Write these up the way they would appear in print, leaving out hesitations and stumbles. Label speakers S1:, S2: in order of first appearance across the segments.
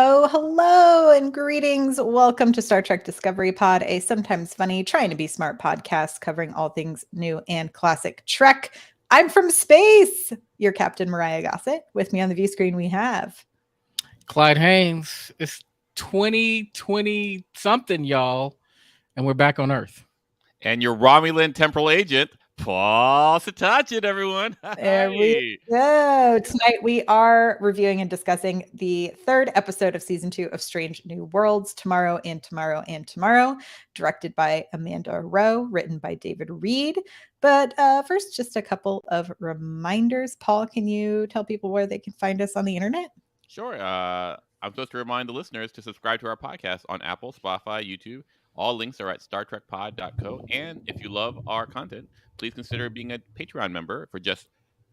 S1: Oh, hello and greetings. Welcome to Star Trek Discovery Pod, a sometimes funny, trying to be smart podcast covering all things new and classic Trek. I'm from space, your Captain Myrriah Gossett. With me on the view screen, we have
S2: Clyde Haynes. It's 2020 something, y'all, and we're back on Earth.
S3: And your Romulan temporal agent, Paul Satachin, everyone.
S1: There we
S3: Hi.
S1: go. Tonight we are reviewing and discussing the third episode of season 2 of Strange New Worlds, Tomorrow and Tomorrow and Tomorrow, directed by Amanda Rowe, written by David Reed. But first, just a couple of reminders. Paul, can you tell people where they can find us on the internet?
S3: Sure. I'm supposed to remind the listeners to subscribe to our podcast on Apple, Spotify, YouTube. All links are at StarTrekPod.co. And if you love our content, please consider being a Patreon member for just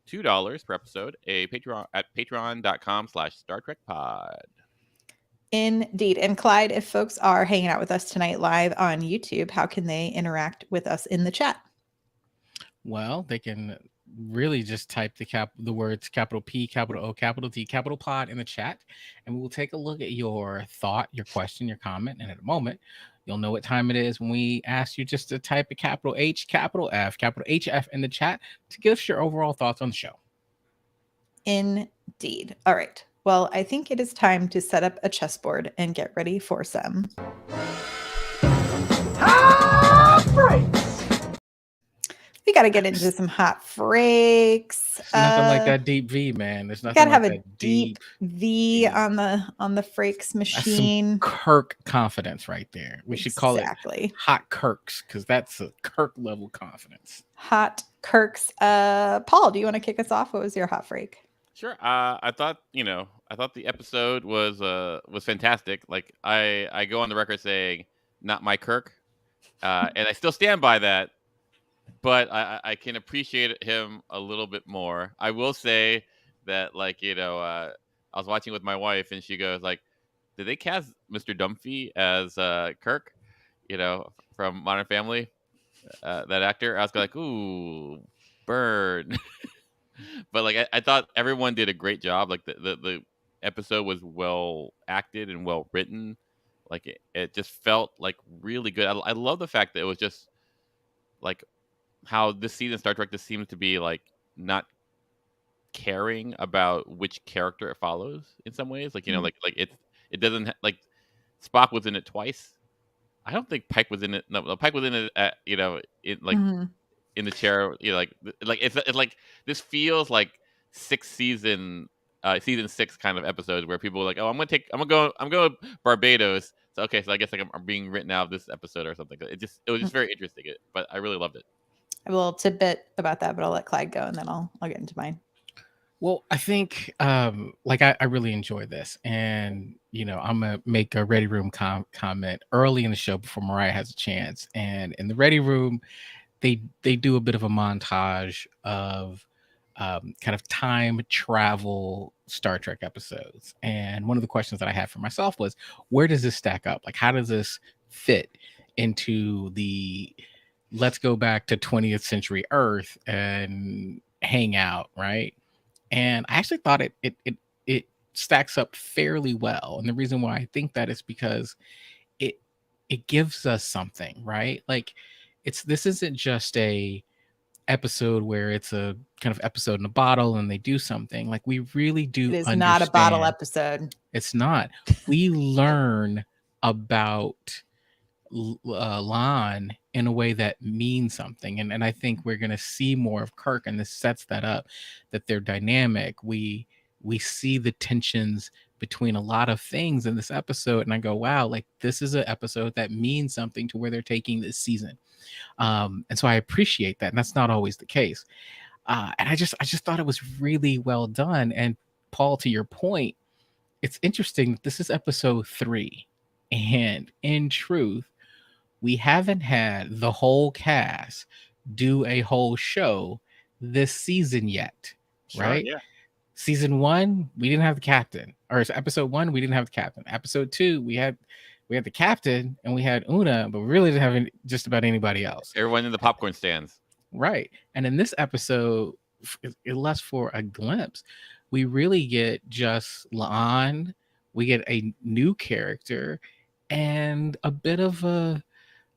S3: $2 per episode. A Patreon at patreon.com/StarTrekPod.
S1: Indeed. And Clyde, if folks are hanging out with us tonight live on YouTube, how can they interact with us in the chat?
S2: Well, they can really just type the words capital P, capital O, capital T, capital Pod in the chat, and we will take a look at your thought, your question, your comment, and in a moment, you'll know what time it is when we ask you just to type a capital H, capital F, capital HF in the chat to give us your overall thoughts on the show.
S1: Indeed. All right. Well, I think it is time to set up a chessboard and get ready for some hot breaks. We got to get into some hot breaks.
S2: There's nothing like that deep V, man. There's nothing
S1: gotta
S2: like
S1: have
S2: that
S1: a deep V on the Frakes machine.
S2: That's some Kirk confidence right there. We should call it hot Kirks because that's a Kirk level confidence.
S1: Hot Kirks. Paul, do you want to kick us off? What was your hot freak?
S3: Sure. I thought the episode was fantastic. Like I go on the record saying, not my Kirk, and I still stand by that. But I can appreciate him a little bit more. I will say that, I was watching with my wife, and she goes like, "Did they cast Mr. Dunphy as Kirk? From Modern Family, that actor?" I was like, "Ooh, burn." But I thought everyone did a great job. Like the episode was well acted and well written. Like it just felt like really good. I love the fact that it was just like how this season Star Trek just seems to be like not caring about which character it follows in some ways. Like it doesn't like Spock was in it twice. I don't think Pike was in it. No, Pike was in it. In the chair. It's like this feels like season 6 kind of episodes where people are like, oh, I'm going Barbados. So okay, so I guess like I'm being written out of this episode or something. It was just very interesting. But I really loved it.
S1: I have a little tidbit about that, but I'll let Clyde go and then I'll get into mine.
S2: Well, I think I really enjoy this, and I'm gonna make a Ready Room comment early in the show before Myrriah has a chance. And in the Ready Room, they do a bit of a montage of kind of time travel Star Trek episodes. And one of the questions that I had for myself was, where does this stack up? Like, how does this fit into the let's go back to 20th century Earth and hang out, right? And I actually thought it stacks up fairly well. And the reason why I think that is because it gives us something, right? Like this isn't just a episode where it's a kind of episode in a bottle and they do something. Like we really do.
S1: It is not a bottle episode.
S2: It's not. We learn about Lon in a way that means something, and I think we're going to see more of Kirk, and this sets that up, that they're dynamic. We see the tensions between a lot of things in this episode, and I go, wow, like this is an episode that means something to where they're taking this season. And so I appreciate that, and that's not always the case. And I just thought it was really well done. And Paul, to your point, it's interesting. This is episode 3, and in truth, we haven't had the whole cast do a whole show this season yet, right?
S3: Yeah.
S2: Season 1, we didn't have the captain. Or episode 1, we didn't have the captain. Episode 2, we had the captain and we had Una, but we really didn't have just about anybody else.
S3: Everyone in the popcorn stands.
S2: Right. And in this episode, unless for a glimpse, we really get just La'an we get a new character and a bit of a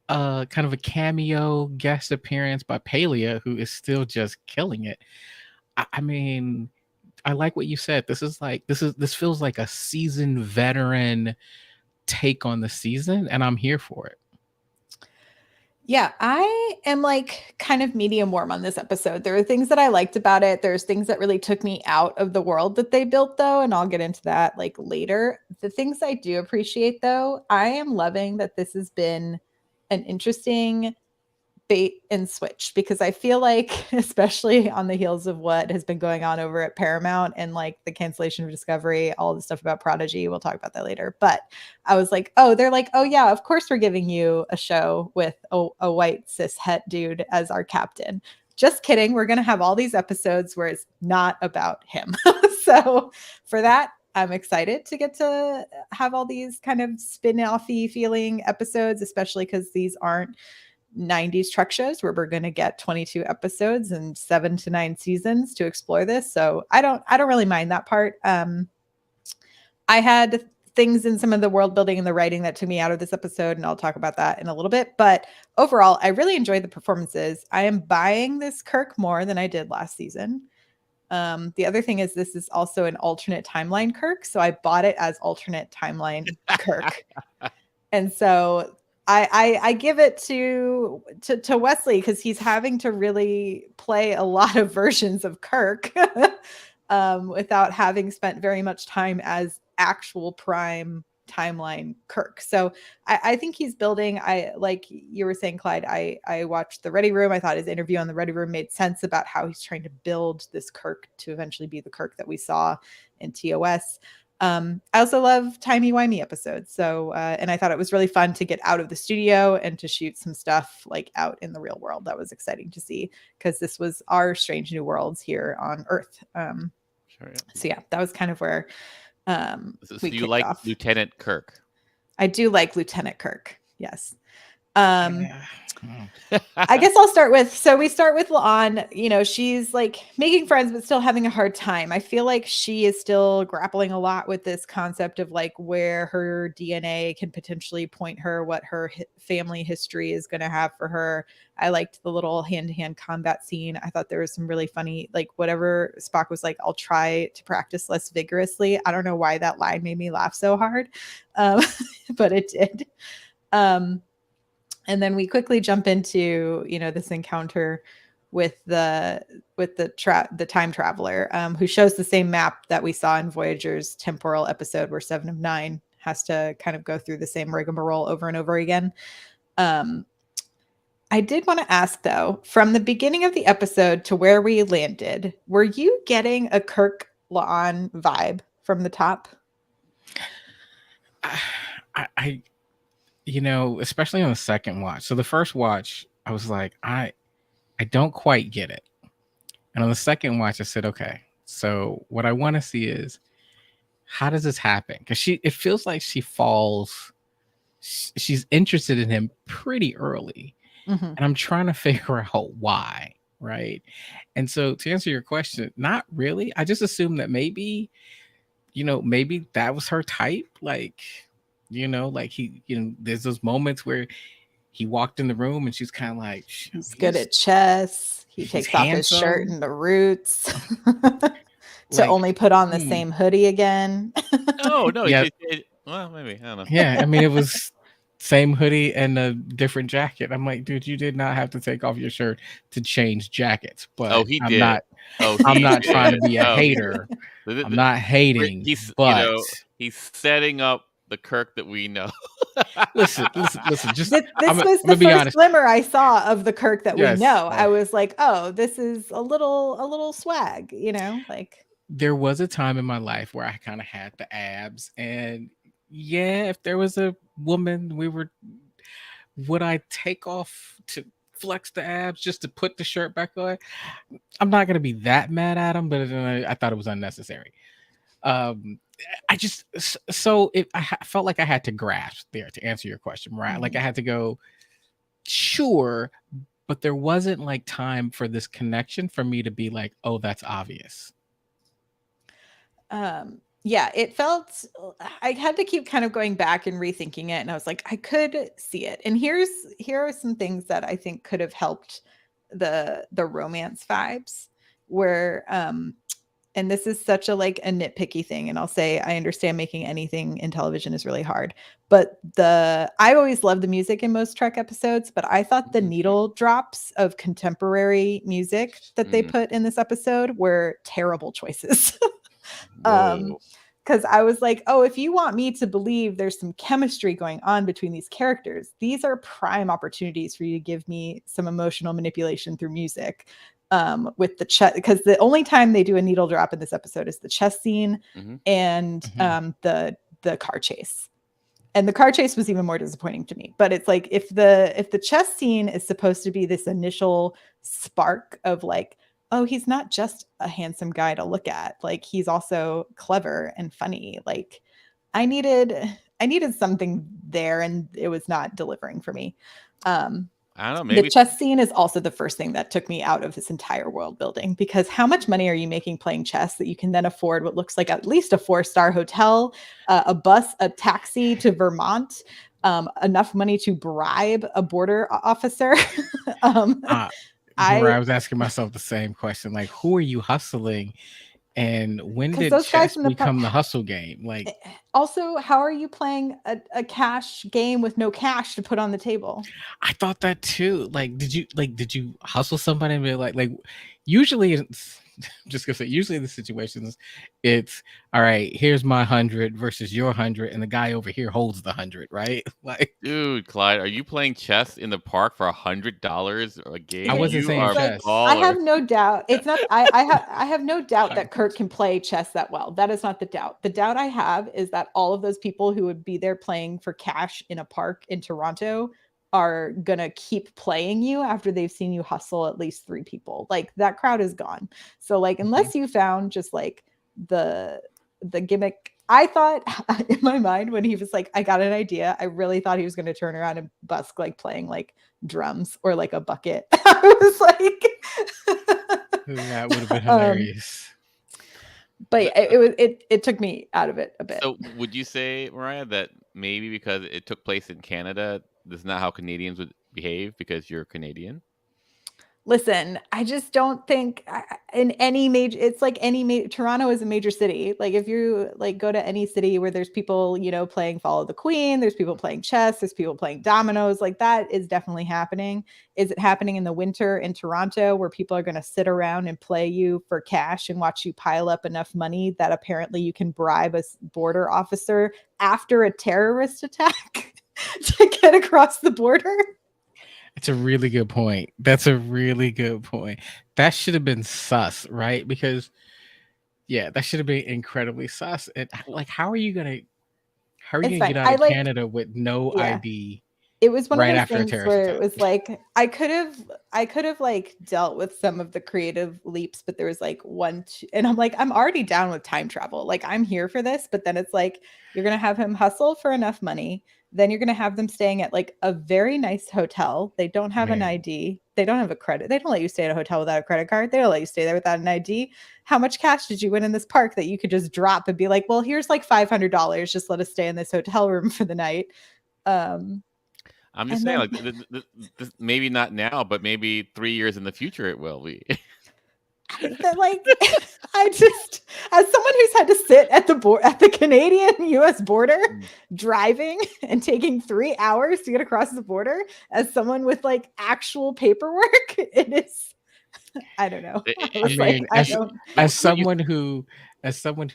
S2: kind of a cameo guest appearance by Palia, who is still just killing it. I mean, I like what you said. This feels like a seasoned veteran take on the season, and I'm here for it.
S1: Yeah, I am like kind of medium warm on this episode. There are things that I liked about it. There's things that really took me out of the world that they built, though, and I'll get into that like later. The things I do appreciate, though, I am loving that this has been an interesting bait and switch, because I feel like, especially on the heels of what has been going on over at Paramount and like the cancellation of Discovery, all the stuff about Prodigy, we'll talk about that later. But I was like, oh, they're like, oh yeah, of course we're giving you a show with a white cis het dude as our captain. Just kidding. We're going to have all these episodes where it's not about him. So for that, I'm excited to get to have all these kind of spin-offy feeling episodes, especially because these aren't 90s truck shows where we're going to get 22 episodes and 7 to 9 seasons to explore this. So I don't really mind that part. I had things in some of the world building and the writing that took me out of this episode, and I'll talk about that in a little bit. But overall, I really enjoyed the performances. I am buying this Kirk more than I did last season. The other thing is this is also an alternate timeline Kirk, so I bought it as alternate timeline Kirk. And so I give it to Wesley, because he's having to really play a lot of versions of Kirk without having spent very much time as actual prime timeline Kirk. So I think he's building. I like you were saying, Clyde, I watched the Ready Room. I thought his interview on the Ready Room made sense about how he's trying to build this Kirk to eventually be the Kirk that we saw in TOS. I also love timey-wimey episodes. So, and I thought it was really fun to get out of the studio and to shoot some stuff like out in the real world. That was exciting to see, because this was our Strange New Worlds here on Earth.
S3: Sure, yeah.
S1: So yeah, that was kind of where
S3: So
S1: we
S3: you
S1: kicked
S3: like
S1: off.
S3: Lieutenant Kirk?
S1: I do like Lieutenant Kirk. Yes.
S2: Yeah.
S1: I guess I'll start with, so we start with La'an. You know, she's like making friends, but still having a hard time. I feel like she is still grappling a lot with this concept of like where her DNA can potentially point her, what her family history is going to have for her. I liked the little hand-to-hand combat scene. I thought there was some really funny, like whatever Spock was like, I'll try to practice less vigorously. I don't know why that line made me laugh so hard, but it did. And then we quickly jump into, you know, this encounter with the time traveler, who shows the same map that we saw in Voyager's temporal episode, where 7 of 9 has to kind of go through the same rigmarole over and over again. I did want to ask, though, from the beginning of the episode to where we landed, were you getting a Kirk La'an vibe from the top?
S2: I you know, especially on the second watch. So the first watch, I was like, I don't quite get it. And on the second watch, I said, okay, so what I want to see is, how does this happen? Because it feels like she falls, she's interested in him pretty early.
S1: Mm-hmm.
S2: And I'm trying to figure out why, right? And so to answer your question, not really. I just assumed that maybe, you know, maybe that was her type. Like, you know, like he, you know, there's those moments where he walked in the room and she's kind of like,
S1: he's good at chess. He takes off his shirt in the roots to
S2: like,
S1: only put on the same hoodie again.
S3: No,
S2: Yeah.
S3: well, maybe, I don't know.
S2: Yeah, I mean, it was same hoodie and a different jacket. I'm like, dude, you did not have to take off your shirt to change jackets. But
S3: He
S2: I'm
S3: did.
S2: not. I'm not trying to be a hater. I'm not hating.
S3: He's,
S2: but
S3: you know, he's setting up the Kirk that we know.
S2: listen. Just
S1: this was the first glimmer I saw of the Kirk that we know. I was like, oh, this is a little swag, you know, like.
S2: There was a time in my life where I kind of had the abs, and yeah, if there was a woman, would I take off to flex the abs just to put the shirt back on? I'm not gonna be that mad at him, but I thought it was unnecessary. I felt like I had to grasp there to answer your question, right?
S1: Mm-hmm.
S2: Like I had to go, sure, but there wasn't like time for this connection for me to be like, oh, that's obvious.
S1: yeah, it felt I had to keep kind of going back and rethinking it, and I was like, I could see it. And here are some things that I think could have helped the romance vibes where and this is such a like a nitpicky thing, and I'll say I understand making anything in television is really hard, but I always love the music in most Trek episodes, but I thought the needle drops of contemporary music that they put in this episode were terrible choices.
S3: Whoa.
S1: Because I was like, oh, if you want me to believe there's some chemistry going on between these characters, these are prime opportunities for you to give me some emotional manipulation through music. With the chess, because the only time they do a needle drop in this episode is the chess scene and the car chase. And the car chase was even more disappointing to me. But it's like if the chess scene is supposed to be this initial spark of like, oh, he's not just a handsome guy to look at, like he's also clever and funny. Like I needed something there, and it was not delivering for me.
S3: I don't know. Maybe
S1: the chess scene is also the first thing that took me out of this entire world building, because how much money are you making playing chess that you can then afford what looks like at least a 4-star hotel, a bus, a taxi to Vermont, enough money to bribe a border officer?
S2: I was asking myself the same question. Like, who are you hustling? And when did chess become the hustle game? Like,
S1: also, how are you playing a cash game with no cash to put on the table?
S2: I thought that too. Like, did you hustle somebody and be like usually it's just gonna say usually in the situations it's all right, here's my 100 versus your 100, and the guy over here holds the 100, right? Like,
S3: dude, Clyde, are you playing chess in the park for $100 a game?
S2: I wasn't saying chess.
S1: I have no doubt. It's not. I have no doubt that Kirk can play chess that well. That is not the doubt. The doubt I have is that all of those people who would be there playing for cash in a park in Toronto are gonna keep playing you after they've seen you hustle at least 3 people. Like that crowd is gone. So like unless you found just like the gimmick. I thought in my mind when he was like, I got an idea, I really thought he was going to turn around and busk like playing like drums or like a bucket. I was like,
S2: that would have been hilarious.
S1: But it took me out of it a bit.
S3: So would you say, Myrriah, that maybe because it took place in Canada, this is not how Canadians would behave because you're Canadian?
S1: Listen, I just don't think in any major, it's like Toronto is a major city. Like if you like go to any city where there's people, playing Follow the Queen, there's people playing chess, there's people playing dominoes, like that is definitely happening. Is it happening in the winter in Toronto where people are going to sit around and play you for cash and watch you pile up enough money that apparently you can bribe a border officer after a terrorist attack to get across the border?
S2: It's a really good point. That's a really good point. That should have been sus, right? Because that should have been incredibly sus. And like, how are you gonna get out of Canada with no ID?
S1: It was one of those things where it was like I could have like dealt with some of the creative leaps, but there was like and I'm like, I'm already down with time travel. Like I'm here for this, but then it's like you're gonna have him hustle for enough money. Then you're gonna have them staying at like a very nice hotel. They don't have an ID. They don't have a credit. They don't let you stay at a hotel without a credit card. They don't let you stay there without an ID. How much cash did you win in this park that you could just drop and be like, well, here's like $500. Just let us stay in this hotel room for the night.
S3: I'm just saying, like, this, maybe not now, but maybe 3 years in the future it will be.
S1: Like, I just, as someone who's had to sit at the Canadian-U.S. border, driving and taking 3 hours to get across the border, as someone with like actual paperwork, it is. I don't know.
S2: As someone who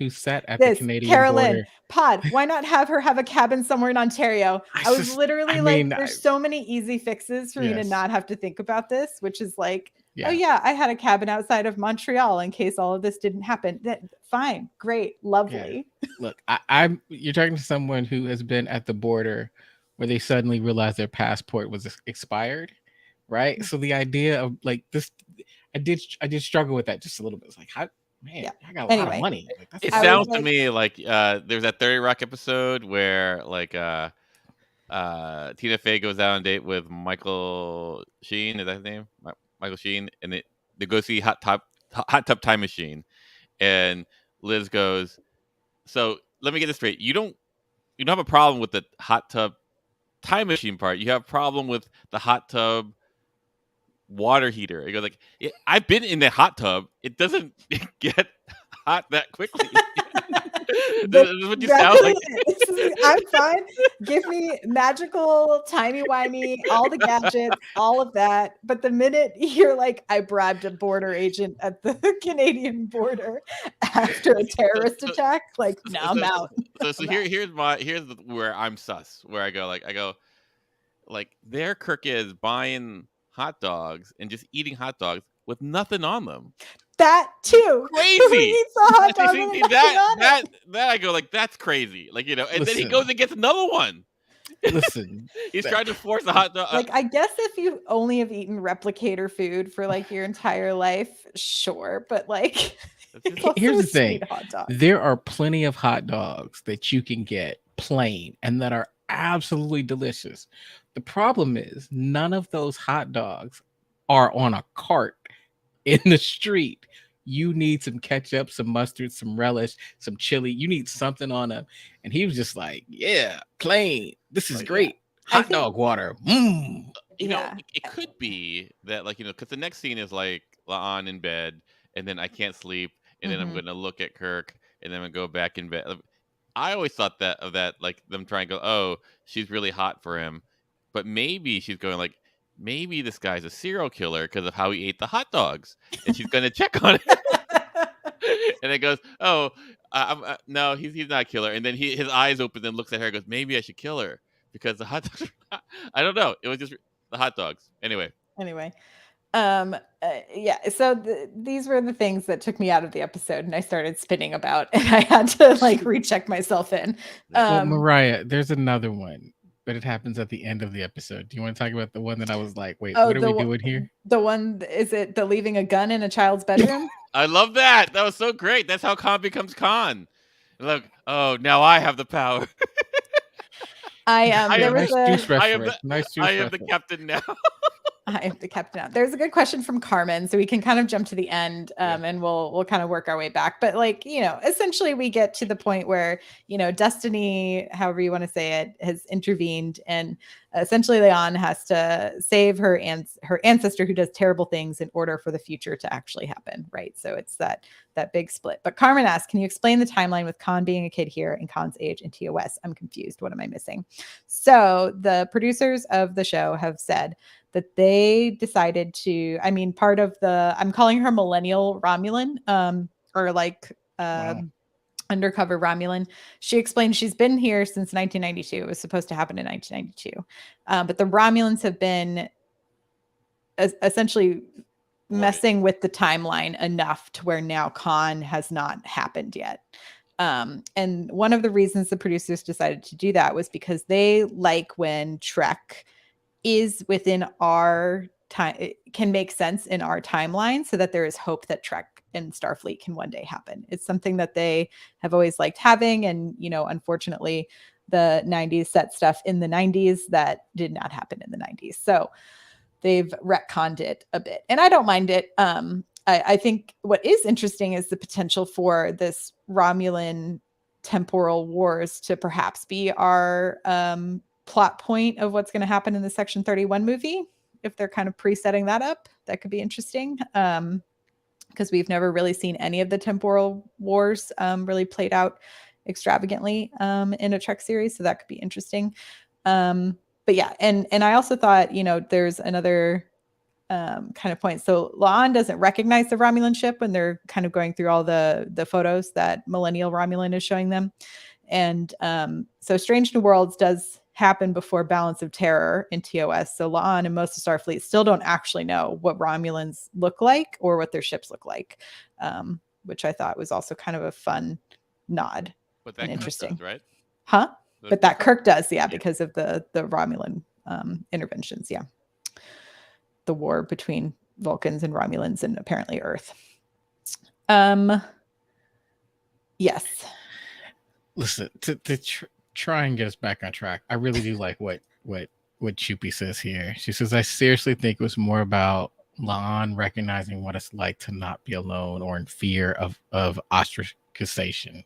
S2: sat at the Canadian
S1: Carolyn
S2: border.
S1: Pod, why not have her have a cabin somewhere in Ontario? I was literally there's so many easy fixes for me to not have to think about this, which is like, oh yeah, I had a cabin outside of Montreal in case all of this didn't happen. Fine, great, lovely.
S2: Yeah. Look, you're talking to someone who has been at the border where they suddenly realized their passport was expired, right? So the idea of like this, I did struggle with that just a little bit. It's like, how, man, I got a lot of money. Like,
S3: it sounds to me like there's that 30 Rock episode where like Tina Fey goes out on a date with Michael Sheen. Is that his name? Michael Sheen, and they go see Hot Tub Time Machine, and Liz goes, So let me get this straight. You don't have a problem with the hot tub time machine part. You have a problem with the hot tub water heater. It goes like, I've been in the hot tub. It doesn't get hot that quickly. This is what you sound like.
S1: I'm fine. Give me magical, timey-wimey, all the gadgets, all of that. But the minute you're like, I bribed a border agent at the Canadian border after a terrorist attack, like, now I'm out.
S3: Here's where I'm sus. Where I go, like there Kirk is buying hot dogs and just eating hot dogs with nothing on them.
S1: That too.
S3: Crazy.
S1: Who eats a hot dog with nothing on it?
S3: That I go like, that's crazy. Like, and then he goes and gets another one.
S2: Listen,
S3: he's trying to force a hot dog.
S1: Like, I guess if you only have eaten replicator food for like your entire life, sure. But like,
S2: here's the thing: there are plenty of hot dogs that you can get plain and that are absolutely delicious. The problem is none of those hot dogs are on a cart in the street. You need some ketchup, some mustard, some relish, some chili. You need something on them. And he was just like, yeah, plain. This is great. Hot dog water.
S3: You know, it could be that, like, because the next scene is like La'an in bed, and then I can't sleep, and then I'm going to look at Kirk, and then I'm going to go back in bed. I always thought that like them trying to go, oh, she's really hot for him. But maybe she's going like, maybe this guy's a serial killer because of how he ate the hot dogs, and she's going to check on it. And it goes, oh, no, he's not a killer. And then his eyes open and looks at her and goes, maybe I should kill her because the hot dogs. I don't know. It was just the hot dogs. Anyway.
S1: Yeah. So these were the things that took me out of the episode, and I started spinning about, and I had to like recheck myself in.
S2: Well, Myrriah, there's another one. But it happens at the end of the episode. Do you want to talk about the one that I was like, wait, what are we doing here?
S1: The one, is it the leaving a gun in a child's bedroom?
S3: I love that. That was so great. That's how Khan becomes Khan. Look, oh, now I have the power.
S1: I am
S3: the captain now.
S1: I am the captain now. There's a good question from Carmen, so we can kind of jump to the end, and we'll kind of work our way back. But like, essentially we get to the point where, Destiny, however you want to say it, has intervened, and essentially La'an has to save her ancestor who does terrible things in order for the future to actually happen, right? So it's that big split. But Carmen asks, can you explain the timeline with Khan being a kid here and Khan's age in TOS? I'm confused. What am I missing? So the producers of the show have said that they decided to, part of I'm calling her Millennial Romulan, or like undercover Romulan. She explained she's been here since 1992. It was supposed to happen in 1992. But the Romulans have been essentially messing with the timeline enough to where now Khan has not happened yet. And one of the reasons the producers decided to do that was because they like when Trek is within our time, it can make sense in our timeline, so that there is hope that Trek and Starfleet can one day happen. It's something that they have always liked having. And, unfortunately, the 90s set stuff in the 90s that did not happen in the 90s. So they've retconned it a bit. And I don't mind it. I think what is interesting is the potential for this Romulan temporal wars to perhaps be our plot point of what's going to happen in the Section 31 movie. If they're kind of pre-setting that up, that could be interesting. Because we've never really seen any of the temporal wars really played out extravagantly in a Trek series. So that could be interesting. But yeah, and I also thought, there's another kind of point. So La'an doesn't recognize the Romulan ship when they're kind of going through all the photos that Millennial Romulan is showing them. And so Strange New Worlds does happen before Balance of Terror in TOS. So La'an and most of Starfleet still don't actually know what Romulans look like or what their ships look like, which I thought was also kind of a fun nod and interesting.
S3: Does, right?
S1: Huh? But that Kirk does, because of the Romulan interventions, the war between Vulcans and Romulans and apparently Earth. Yes.
S2: Listen, to try and get us back on track, I really do like what Chupi says here. She says, I seriously think it was more about La'an recognizing what it's like to not be alone or in fear of ostracization.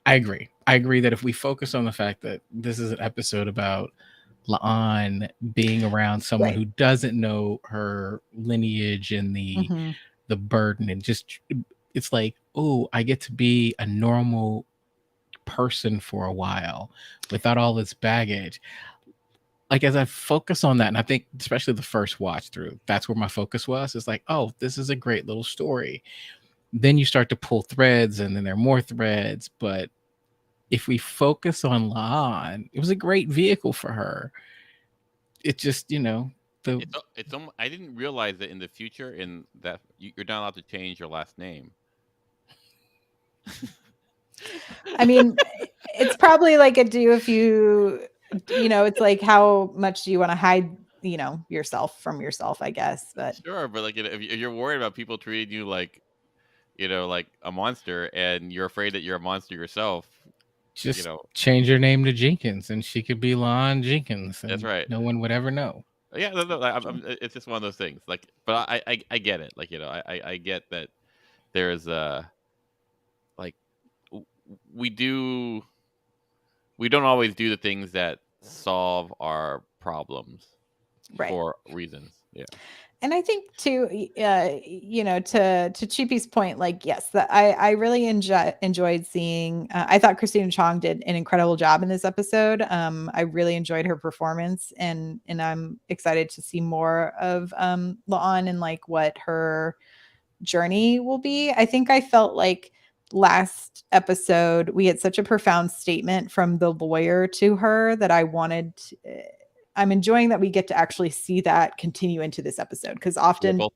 S2: I agree. I agree that if we focus on the fact that this is an episode about La'an being around someone
S1: Right.
S2: who doesn't know her lineage and
S1: Mhm.
S2: the burden, and just it's like, oh, I get to be a normal person for a while without all this baggage. Like, as I focus on that, and I think especially the first watch through, that's where my focus was. It's like, oh, this is a great little story. Then you start to pull threads, and then there are more threads. But if we focus on La'an, it was a great vehicle for her. It just, the
S3: It's I didn't realize that in the future, in that you're not allowed to change your last name.
S1: I mean, it's probably like a do if you, it's like how much do you want to hide, yourself from yourself, I guess. But
S3: Sure, but like if you're worried about people treating you like like a monster, and you're afraid that you're a monster yourself,
S2: just change her name to Jenkins, and she could be La'an Jenkins,
S3: that's
S2: and
S3: right.
S2: no one would ever know.
S3: Yeah, no, it's just one of those things. Like, but I get it. Like, I get that there's like we do we don't always do the things that solve our problems
S1: right.
S3: for reasons. Yeah.
S1: And I think too, to Chippy's point, like, yes, I really enjoyed seeing. I thought Christina Chong did an incredible job in this episode. I really enjoyed her performance, and I'm excited to see more of La'an and like what her journey will be. I think I felt like last episode we had such a profound statement from the lawyer to her that I'm enjoying that we get to actually see that continue into this episode, because often
S3: Ripple.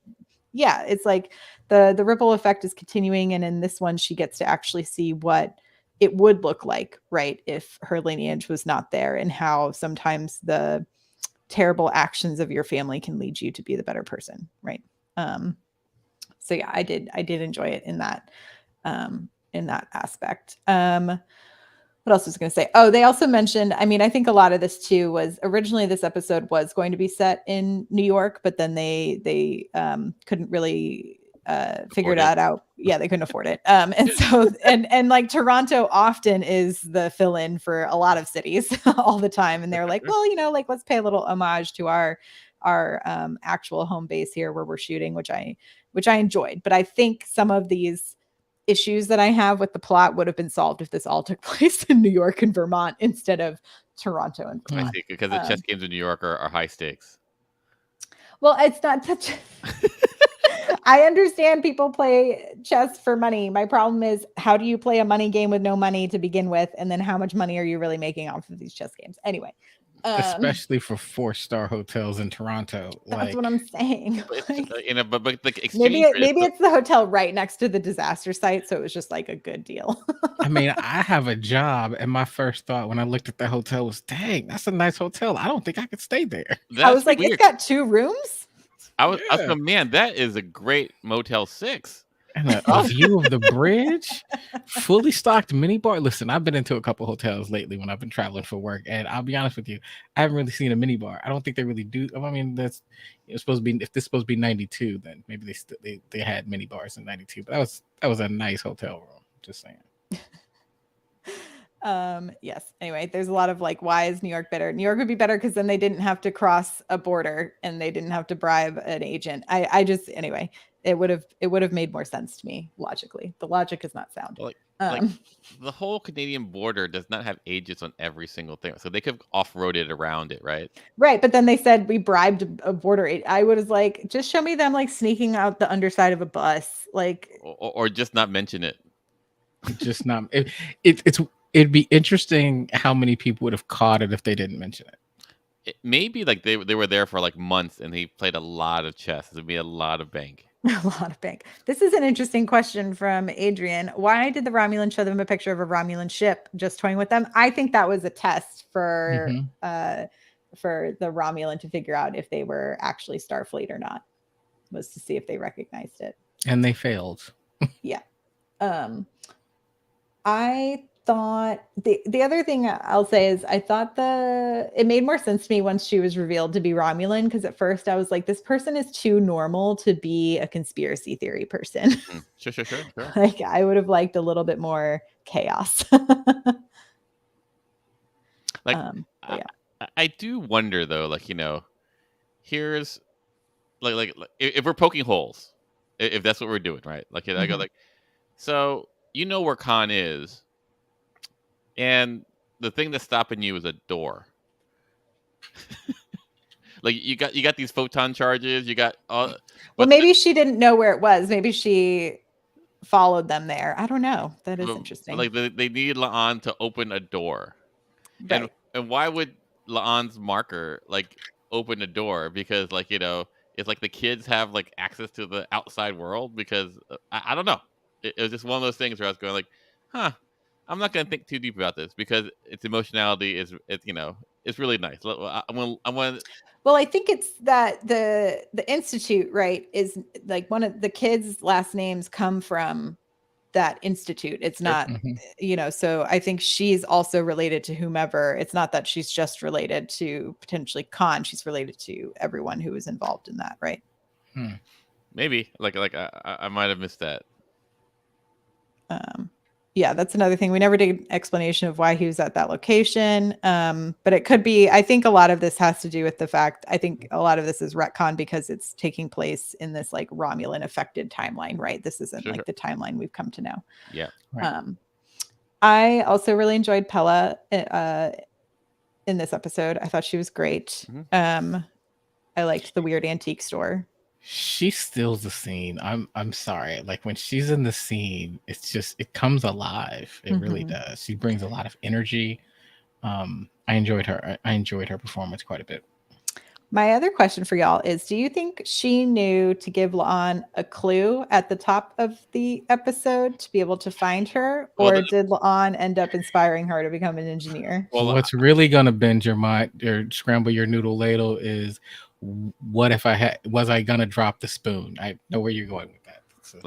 S1: yeah, it's like the ripple effect is continuing, and in this one she gets to actually see what it would look like, right, if her lineage was not there, and how sometimes the terrible actions of your family can lead you to be the better person, right? So yeah, I did enjoy it in that aspect. What else was I going to say? Oh, they also mentioned, I mean, I think a lot of this too was originally this episode was going to be set in New York, but then they couldn't really figure that out. Yeah, they couldn't afford it. And so and like Toronto often is the fill-in for a lot of cities all the time. And they're like, well, like let's pay a little homage to our actual home base here where we're shooting, which I enjoyed. But I think some of these issues that I have with the plot would have been solved if this all took place in New York and Vermont instead of Toronto and Vermont.
S3: I see, because the chess games in New York are high stakes.
S1: Well, it's not such. I understand people play chess for money. My problem is, how do you play a money game with no money to begin with? And then how much money are you really making off of these chess games? Anyway.
S2: Especially for 4-star hotels in Toronto.
S1: That's what I'm saying.
S3: But like
S1: maybe it's the hotel right next to the disaster site, so it was just like a good deal.
S2: I mean, I have a job, and my first thought when I looked at the hotel was, "Dang, that's a nice hotel. I don't think I could stay there."
S1: I was like, weird. It's got 2 rooms.
S3: I was like, man, that is a great Motel 6.
S2: And a view of the bridge, fully stocked mini bar. Listen, I've been into a couple hotels lately when I've been traveling for work, and I'll be honest with you, I haven't really seen a mini bar. I don't think they really do. I mean, it's supposed to be, if this is supposed to be 92, then maybe they had mini bars in 92. But that was a nice hotel room. Just saying.
S1: Yes. Anyway, there's a lot of like, why is New York better? New York would be better because then they didn't have to cross a border and they didn't have to bribe an agent. Anyway, it would have made more sense to me logically. The logic is not sound.
S3: Like the whole Canadian border does not have agents on every single thing, so they could have off-roaded around it, right?
S1: Right, but then they said we bribed a border agent. I was like, just show me them like sneaking out the underside of a bus, like,
S3: or just not mention it.
S2: Just not. It'd be interesting how many people would have caught it if they didn't mention it.
S3: Maybe like they were there for like months and he played a lot of chess. It'd be a lot of bank.
S1: A lot of bank. This is an interesting question from Adrian. Why did the Romulan show them a picture of a Romulan ship just toying with them? I think that was a test for the Romulan to figure out if they were actually Starfleet or not. Was to see if they recognized it.
S2: And they failed.
S1: Yeah. I thought the other thing I'll say is I thought it made more sense to me once she was revealed to be Romulan, because at first I was like, this person is too normal to be a conspiracy theory person.
S3: Sure.
S1: Like I would have liked a little bit more chaos.
S3: Like
S1: yeah.
S3: I do wonder though, like, here's like if we're poking holes, if that's what we're doing, right? Like I go like, so where Khan is, and the thing that's stopping you is a door. Like you got these photon charges, you got all.
S1: Well, maybe she didn't know where it was. Maybe she followed them there. I don't know. That is interesting.
S3: Like they needed La'an to open a door,
S1: right.
S3: and why would La'an's marker like open a door? Because like it's like the kids have like access to the outside world. Because I don't know. It was just one of those things where I was going like, huh. I'm not going to think too deep about this because its emotionality is it's really nice. I'm gonna.
S1: Well, I think it's that the institute, right, is like one of the kids' last names come from that institute. It's not, so I think she's also related to whomever. It's not that she's just related to potentially Khan. She's related to everyone who was involved in that, right?
S3: Maybe like I might have missed that.
S1: Yeah, that's another thing. We never did an explanation of why he was at that location. But it could be, I think a lot of this has to do with the fact, I think a lot of this is retcon because it's taking place in this like Romulan affected timeline, right? This isn't like the timeline we've come to know.
S3: Yeah.
S1: Right. I also really enjoyed Pella in this episode. I thought she was great. I liked the weird antique store.
S2: She steals the scene. I'm sorry. Like when she's in the scene, it's just it comes alive. It really does. She brings a lot of energy. I enjoyed her. I enjoyed her performance quite a bit.
S1: My other question for y'all is, do you think she knew to give La'an a clue at the top of the episode to be able to find her? Or did La'an end up inspiring her to become an engineer?
S2: Well, what's really going to bend your mind or scramble your noodle ladle is, what if was I going to drop the spoon? I know where you're going with that. So,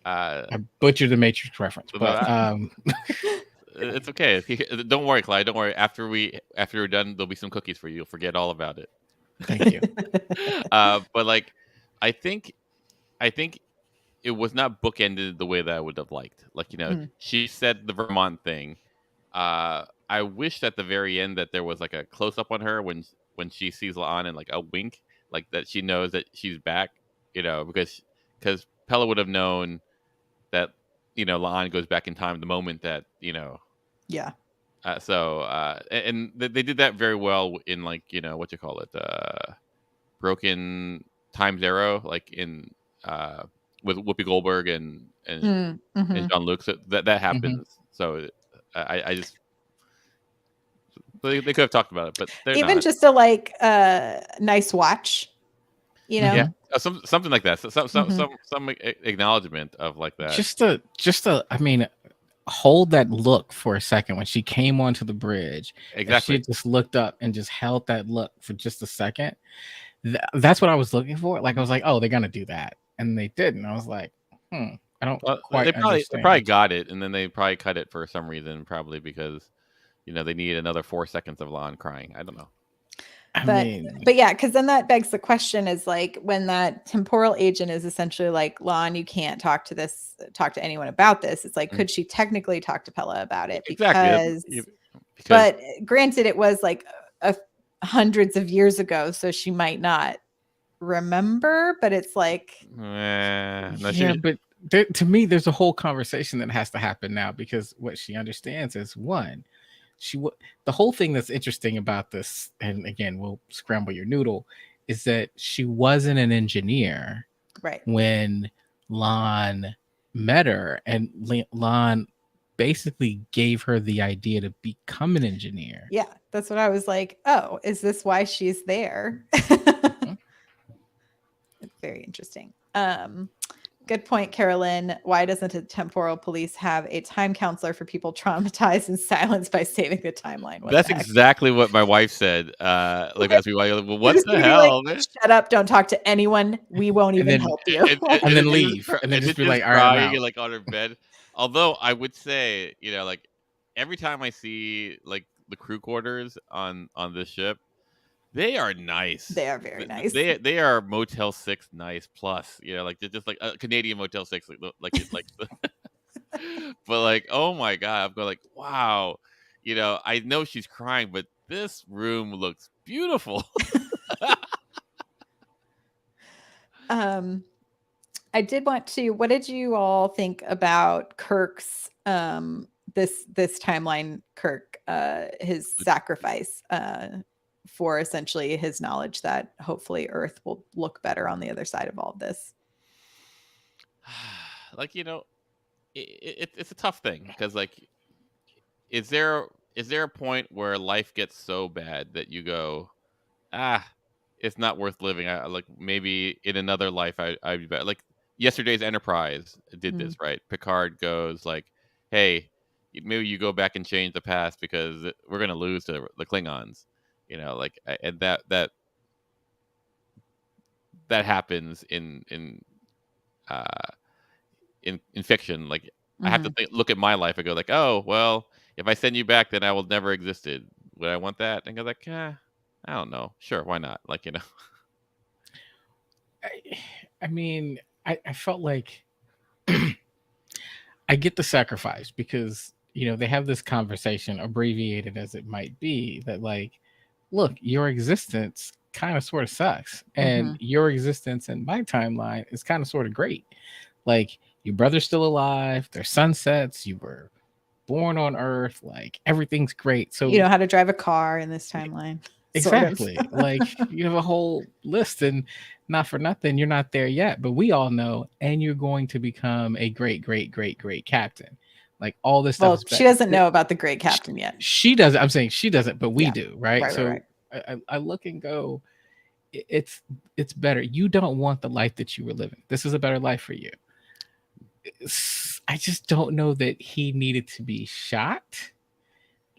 S2: I butchered the Matrix reference, but
S3: it's okay. Don't worry, Clyde. Don't worry. After we're done, there'll be some cookies for you. You'll forget all about it.
S2: Thank you.
S3: But like, I think it was not bookended the way that I would have liked. Like, she said the Vermont thing. I wish at the very end that there was like a close up on her when she sees La'an and like a wink, like that she knows that she's back. Because Pella would have known that La'an goes back in time the moment that
S1: Yeah.
S3: And they did that very well in like what you call it, Broken Time Zero, like in with Whoopi Goldberg and Jean-Luc. So that happens. So I just they could have talked about it, but
S1: even
S3: not.
S1: Just a nice watch,
S3: yeah, something like that. So, some acknowledgement of like that.
S2: Just a I mean, hold that look for a second when she came onto the bridge.
S3: Exactly.
S2: She just looked up and just held that look for just a second. That's what I was looking for. Like I was like, oh, they're gonna do that, and they didn't. I was like, I don't quite understand.
S3: They probably got it, and then they probably cut it for some reason, probably because they need another 4 seconds of La'an crying. I don't know.
S1: But yeah, because then that begs the question is like when that temporal agent is essentially like, La'an, you can't talk to anyone about this. It's like, could she technically talk to Pella about it? Because but granted, it was like hundreds of years ago, so she might not remember, but it's like,
S2: but to me, there's a whole conversation that has to happen now, because what she understands is one, the whole thing that's interesting about this, and again, we'll scramble your noodle, is that she wasn't an engineer
S1: right
S2: when La'an met her, and La'an basically gave her the idea to become an engineer.
S1: Yeah, that's what I was like, oh, is this why she's there? Very interesting. Good point, Carolyn. Why doesn't a temporal police have a time counselor for people traumatized and silenced by saving the timeline?
S3: That's exactly what my wife said. Like as we were, well, what the hell?
S1: Like, shut up! Don't talk to anyone. We won't even help you.
S2: And then leave. And then just be like, all right,
S3: like on her bed. Although I would say, like every time I see like the crew quarters on this ship, they are nice.
S1: They are very nice.
S3: They are Motel 6 nice plus. Like they're just like a Canadian Motel 6, like but like, oh my god, I'm going like, wow. I know she's crying, but this room looks beautiful.
S1: I did want to. What did you all think about Kirk's this timeline? Kirk, his sacrifice for essentially his knowledge that hopefully Earth will look better on the other side of all of this.
S3: Like, it's a tough thing because like, is there a point where life gets so bad that you go, it's not worth living? I like, maybe in another life I'd be better. Like yesterday's Enterprise did this, right? Picard goes like, hey, maybe you go back and change the past because we're gonna lose to the Klingons. Like, and that happens uh in fiction. Like, I have to look at my life and go like, oh well, if I send you back, then I will never existed. Would I want that? And go like, I don't know. Sure, why not? Like,
S2: I mean, I felt like I get the sacrifice because they have this conversation, abbreviated as it might be, that like, look, your existence kind of sort of sucks, and your existence in my timeline is kind of sort of great. Like, your brother's still alive, there's sunsets, you were born on Earth, like everything's great. So
S1: you know how to drive a car in this timeline.
S2: Exactly. Like, you have a whole list, and not for nothing, you're not there yet, but we all know, and you're going to become a great, great, great, great captain. Like, all this stuff.
S1: Well, she doesn't know about the great captain yet.
S2: She doesn't. I'm saying she doesn't, but we do, right?
S1: Right,
S2: so
S1: right.
S2: I look and go, it's better. You don't want the life that you were living. This is a better life for you. I just don't know that he needed to be shot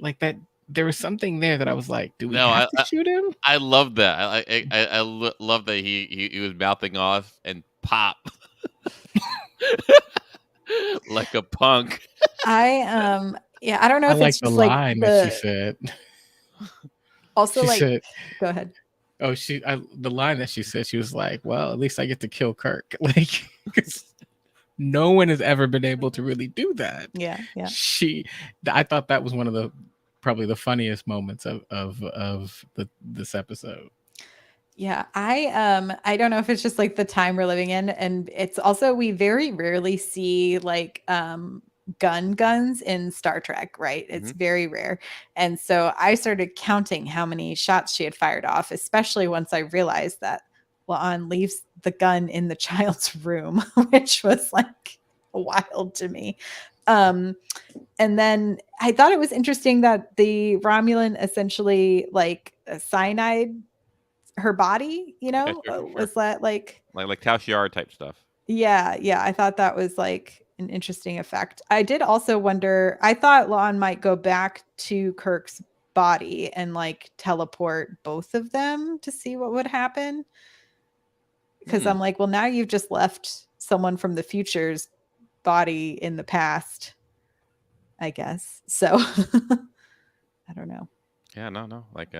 S2: like that. There was something there that I was like, do we have to shoot him?
S3: I love that. I love that he was mouthing off and pop like a punk.
S1: I don't know if
S2: like
S1: it's
S2: the
S1: just
S2: line
S1: like
S2: that she said.
S1: Also,
S2: she
S1: like,
S2: said,
S1: go ahead.
S2: Oh, the line that she said, she was like, well, at least I get to kill Kirk. Like, because no one has ever been able to really do that.
S1: Yeah.
S2: I thought that was one of the probably the funniest moments of this episode.
S1: Yeah, I don't know if it's just like the time we're living in, and it's also we very rarely see like guns in Star Trek, right? It's very rare. And so I started counting how many shots she had fired off, especially once I realized that La'an leaves the gun in the child's room, which was like wild to me. And then I thought it was interesting that the Romulan essentially like cyanide her body,
S3: Sure.
S1: was that like
S3: Tao Shiar type stuff.
S1: Yeah. I thought that was like an interesting effect. I did also wonder, I thought La'an might go back to Kirk's body and like teleport both of them to see what would happen. Because I'm like, well, now you've just left someone from the future's body in the past, I guess. So I don't know.
S3: Yeah, no. Like,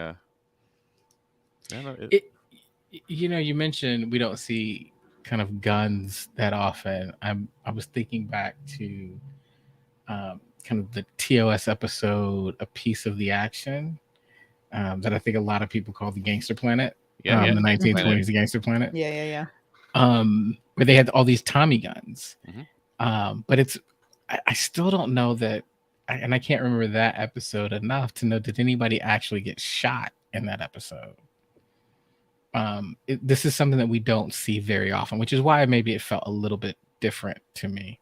S2: you mentioned we don't see kind of guns that often. I was thinking back to kind of the TOS episode, A Piece of the Action, that I think a lot of people call the Gangster Planet. The 1920s Gangster Planet.
S1: Yeah.
S2: Where they had all these Tommy guns. But I still don't know that, and I can't remember that episode enough to know, did anybody actually get shot in that episode? This is something that we don't see very often, which is why maybe it felt a little bit different to me.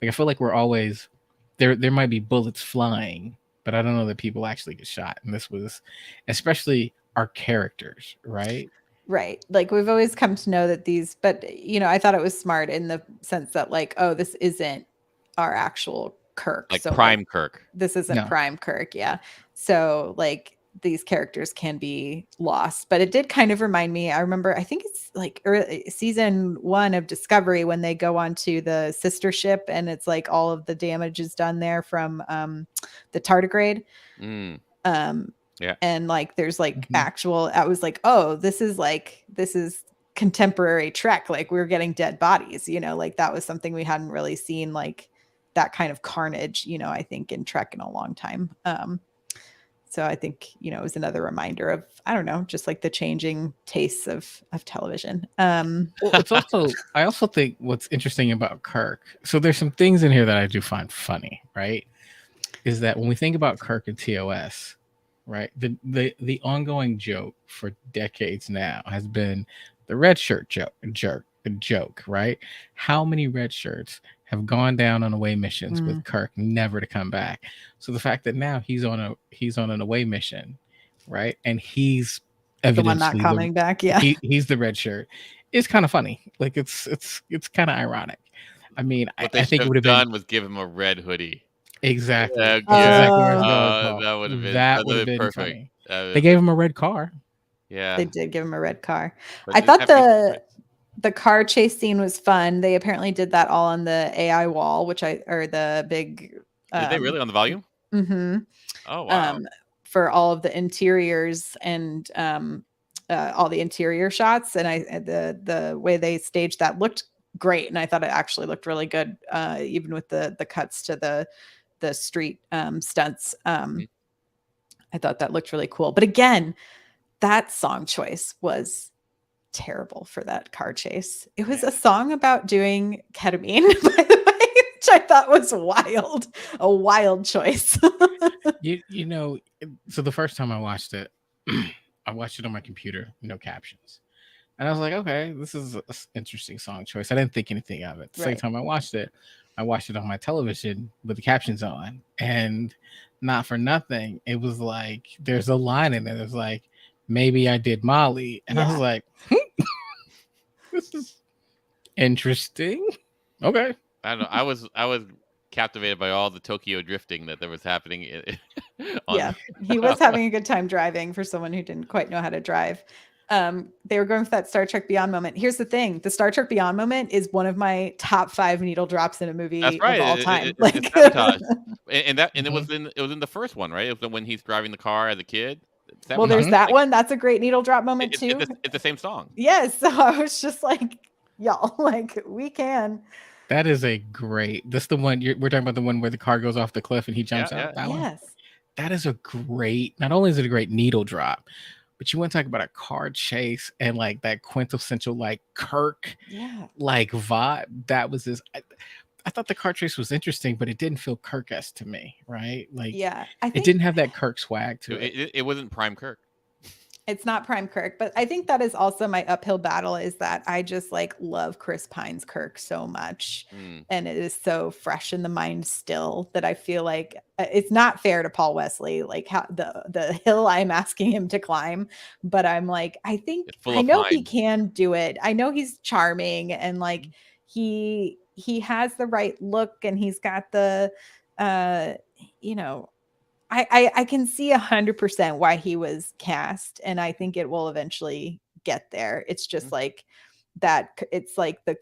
S2: Like, I feel like we're always there might be bullets flying, but I don't know that people actually get shot. And this was especially our characters, right?
S1: Right. Like, we've always come to know that these, but I thought it was smart in the sense that like, oh, this isn't our actual Kirk.
S3: Like
S1: so
S3: Prime
S1: like,
S3: Kirk.
S1: This isn't Prime Kirk. Yeah. So like, these characters can be lost. But it did kind of remind me, I remember, I think it's like season 1 of Discovery, when they go onto the sister ship and it's like all of the damage is done there from the tardigrade.
S3: Yeah.
S1: And like there's like actual, I was like, oh, this is contemporary Trek. Like we're getting dead bodies, like that was something we hadn't really seen, like that kind of carnage, I think in Trek in a long time. So I think, it was another reminder of, I don't know, just like the changing tastes of television.
S2: Well, it's also, I also think what's interesting about Kirk, so there's some things in here that I do find funny, right? Is that when we think about Kirk and TOS, right? The ongoing joke for decades now has been the red shirt joke, right? How many red shirts have gone down on away missions with Kirk never to come back? So the fact that now he's on an away mission, right? And he's
S1: the one not
S2: evidently
S1: coming back. Yeah.
S2: He's the red shirt. It's kind of funny. Like it's kind of ironic. I mean,
S3: What
S2: I think it would have
S3: done
S2: been
S3: was give him a red hoodie.
S2: exactly.
S3: Yeah,
S2: That's exactly where I was going, Paul.
S3: That
S2: Would have been
S3: perfect.
S2: funny. They gave him a red car.
S3: Yeah,
S1: they did give him a red car.
S3: But
S1: I thought the car chase scene was fun. They apparently did that all on the AI wall, or the big.
S3: Did they really on the volume?
S1: Mm-hmm.
S3: Oh wow!
S1: For all of the interiors and all the interior shots, and the way they staged that looked great, and I thought it actually looked really good, even with the cuts to the street stunts. I thought that looked really cool. But again, that song choice was terrible for that car chase. It was a song about doing ketamine, by the way, which I thought was wild. A wild choice.
S2: So the first time I watched it, I watched it on my computer, no captions. And I was like, okay, this is an interesting song choice. I didn't think anything of it. The same time I watched it on my television with the captions on. And not for nothing, it was like, there's a line in there that's like, maybe I did Molly. And I was like, this is interesting. Okay.
S3: I don't know. I was captivated by all the Tokyo drifting that there was happening.
S1: He was having a good time driving for someone who didn't quite know how to drive. They were going for that Star Trek Beyond moment. Here's the thing: the Star Trek Beyond moment is one of my top 5 needle drops in a movie of all time.
S3: It's sabotage. and it was in the first one, right? It was when he's driving the car as a kid.
S1: Well, there's that one. That's a great needle drop moment too.
S3: It's the same song.
S1: Yes. So I was just like, y'all, like we can.
S2: That is a great. That's the one we're talking about. The one where the car goes off the cliff and he jumps out. That one. That is a great. Not only is it a great needle drop, but you want to talk about a car chase and like that quintessential like Kirk, like vibe. That was this. I thought the car chase was interesting, but it didn't feel Kirk-esque to me, right? Like,
S1: I think
S2: it didn't have that Kirk swag to it.
S3: It wasn't prime Kirk.
S1: It's not prime Kirk, but I think that is also my uphill battle, is that I just like love Chris Pine's Kirk so much. And it is so fresh in the mind still that I feel like it's not fair to Paul Wesley, like how the hill I'm asking him to climb, but I'm like, I know he can do it. I know he's charming and like he has the right look and he's got the, I can see 100% why he was cast, and I think it will eventually get there. It's just like that. It's like the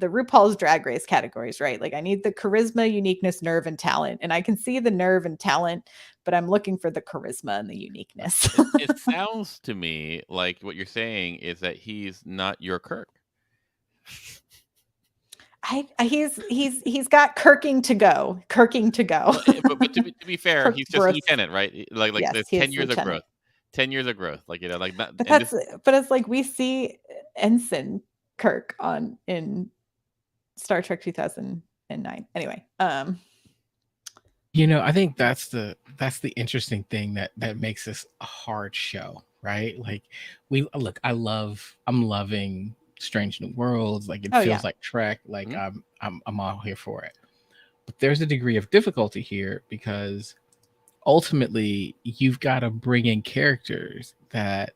S1: RuPaul's Drag Race categories, right? Like I need the charisma, uniqueness, nerve, and talent, and I can see the nerve and talent, but I'm looking for the charisma and the uniqueness.
S3: It sounds to me like what you're saying is that he's not your Kirk.
S1: He's got Kirking to go.
S3: But to be fair, he's just lieutenant, right? Like there's 10 years of growth. 10 years of growth, like like that.
S1: But it's like we see Ensign Kirk in Star Trek 2009. Anyway,
S2: I think that's the interesting thing that makes this a hard show, right? Like I'm loving Strange New Worlds, like it feels like Trek, like I'm all here for it. But there's a degree of difficulty here because ultimately you've got to bring in characters that,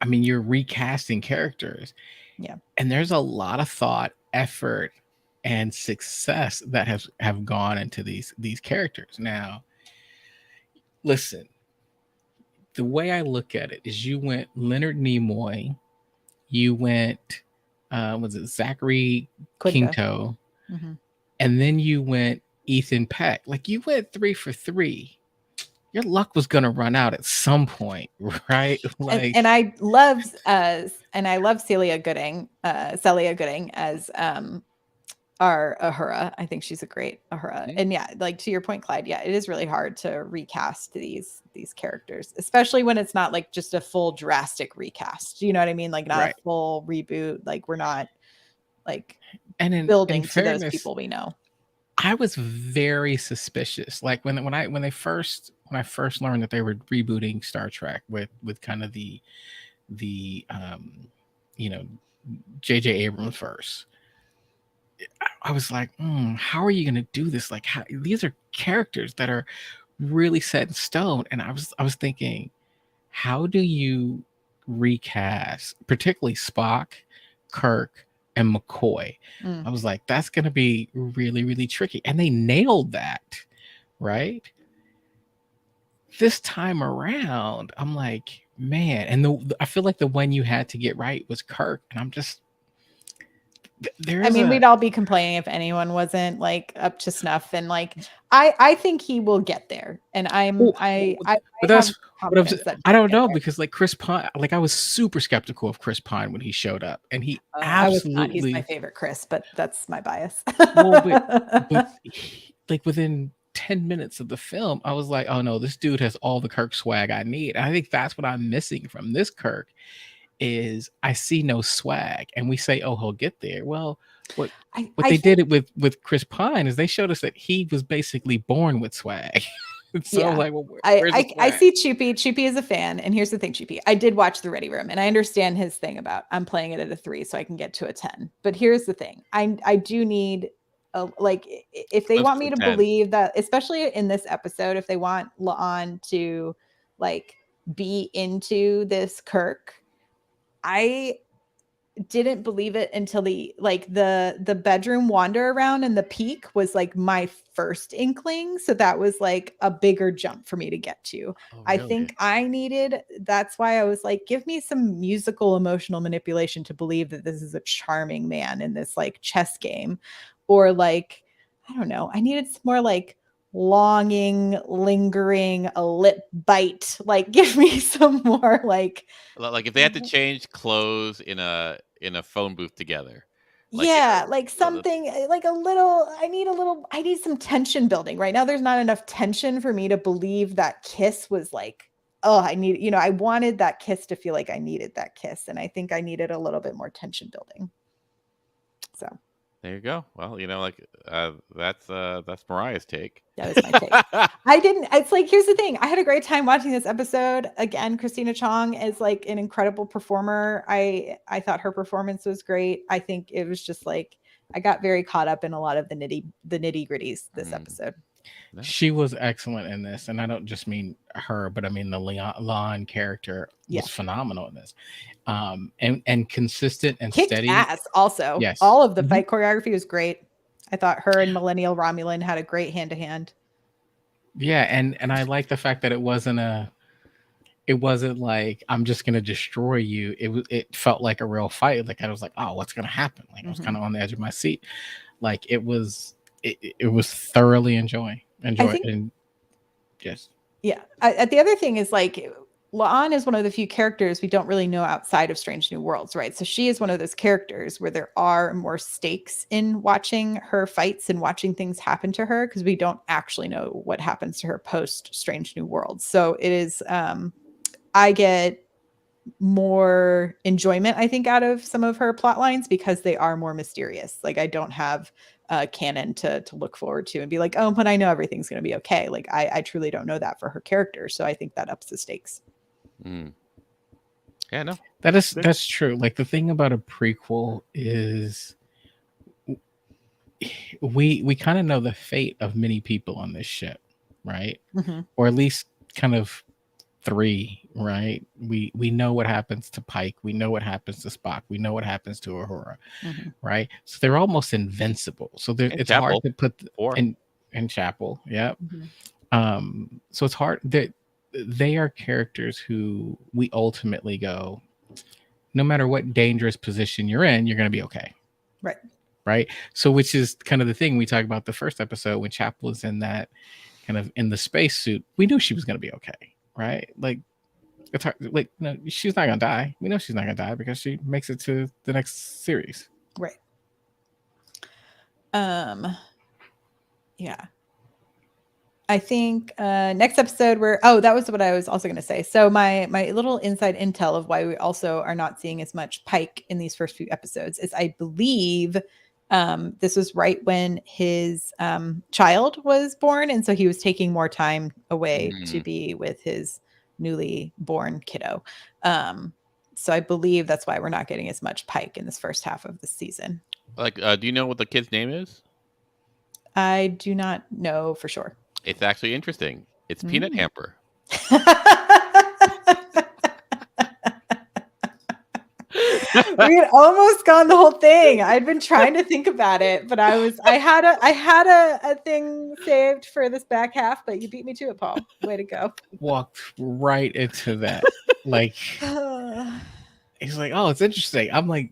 S2: I mean, you're recasting characters.
S1: Yeah.
S2: And there's a lot of thought, effort, and success that have gone into these characters. Now, listen, the way I look at it is you went Leonard Nimoy, you went was it Zachary Quinto,
S1: Mm-hmm.
S2: and then you went Ethan Peck. Like you went 3 for 3. Your luck was gonna run out at some point, right? Like,
S1: and I love Celia Gooding as our Ahura. I think she's a great Ahura.
S3: Mhm.
S1: And yeah, like to your point, Clyde, yeah, it is really hard to recast these characters, especially when it's not like just a full drastic recast. You know what I mean? Like not
S2: right.
S1: a full reboot. Like we're not like
S2: And in
S1: building to those
S2: fairness,
S1: people we know.
S2: I was very suspicious. Like when I first learned that they were rebooting Star Trek with kind of the you know, J.J. Abrams first. I was like, how are you going to do this? Like, these are characters that are really set in stone. And I was thinking, how do you recast, particularly Spock, Kirk, and McCoy? I was like, that's going to be really, really tricky. And they nailed that, right? This time around, I'm like, man. And I feel like the one you had to get right was Kirk. And I'm just,
S1: we'd all be complaining if anyone wasn't like up to snuff. And like, I think he will get there. And I
S2: don't know, because like Chris Pine, like I was super skeptical of Chris Pine when he showed up, and he
S1: I was not. He's my favorite Chris, but that's my bias.
S2: Well, but like within 10 minutes of the film, I was like, oh no, this dude has all the Kirk swag I need. And I think that's what I'm missing from this Kirk. Is I see no swag, and we say, oh, he'll get there. Well, what they did it with Chris Pine is they showed us that he was basically born with swag. So yeah. Like, well,
S1: I see Choopy. Choopy is a fan, and here's the thing, Choopy. I did watch the Ready Room, and I understand his thing about I'm playing it at a 3 so I can get to a 10. But here's the thing: I do need like if they want me to believe that, especially in this episode, if they want La'an to like be into this Kirk. I didn't believe it until the bedroom wander around and the peak was like my first inkling. So that was like a bigger jump for me to get to. Oh, really? I think that's why I was like, give me some musical emotional manipulation to believe that this is a charming man in this like chess game. Or like, I don't know. I needed some more like longing, lingering, a lip bite. Like give me some more like
S3: if they had to change clothes in a phone booth together.
S1: Like something like I need some tension building. Right now there's not enough tension for me to believe that kiss was like, oh, I wanted that kiss to feel like I needed that kiss, and I think I needed a little bit more tension building. So
S3: there you go. Well, that's Myrriah's take.
S1: That is my take. It's like, here's the thing. I had a great time watching this episode. Again, Christina Chong is like an incredible performer. I thought her performance was great. I think it was just like, I got very caught up in a lot of the nitty gritties this episode.
S2: She was excellent in this. And I don't just mean her, but I mean the La'an character was phenomenal in this. And consistent and
S1: kicked
S2: steady.
S1: Ass also. Yes. All of the fight choreography was great. I thought her and Millennial Romulan had a great hand-to-hand.
S2: Yeah, and I like the fact that it wasn't like I'm just gonna destroy you. It felt like a real fight. Like I was like, oh, what's gonna happen? Like I was kind of on the edge of my seat. Like it was thoroughly enjoying. And yes.
S1: Yeah. The other thing is like La'an is one of the few characters we don't really know outside of Strange New Worlds, right? So she is one of those characters where there are more stakes in watching her fights and watching things happen to her, because we don't actually know what happens to her post Strange New Worlds. So it is, I get more enjoyment, I think, out of some of her plot lines because they are more mysterious. Like I don't have canon to look forward to and be like, oh, but I know everything's going to be okay. Like I truly don't know that for her character. So I think that ups the stakes.
S3: Yeah, no,
S2: that's true. Like the thing about a prequel is we kind of know the fate of many people on this ship, right? Or at least kind of 3, right? We know what happens to Pike, we know what happens to Spock, we know what happens to Uhura, right? So they're almost invincible. So it's hard to put in Chapel, yeah. So it's hard that they are characters who we ultimately go, no matter what dangerous position you're in, you're going to be okay.
S1: Right.
S2: Right. So, which is kind of the thing we talked about the first episode when Chapel was in that kind of in the spacesuit. We knew she was going to be okay. Right. Like, it's hard, like, no, she's not going to die. We know she's not going to die because she makes it to the next series.
S1: Right. Yeah. I think next episode that was what I was also going to say. So my little inside intel of why we also are not seeing as much Pike in these first few episodes is I believe this was right when his child was born, and so he was taking more time away to be with his newly born kiddo. So I believe that's why we're not getting as much Pike in this first half of the season.
S3: Like, do you know what the kid's name is?
S1: I do not know for sure.
S3: It's actually interesting. It's Peanut Hamper.
S1: We had almost gone the whole thing. I'd been trying to think about it, but I had a thing saved for this back half, but you beat me to it, Paul. Way to go.
S2: Walked right into that. Like, he's like, oh, it's interesting. I'm like,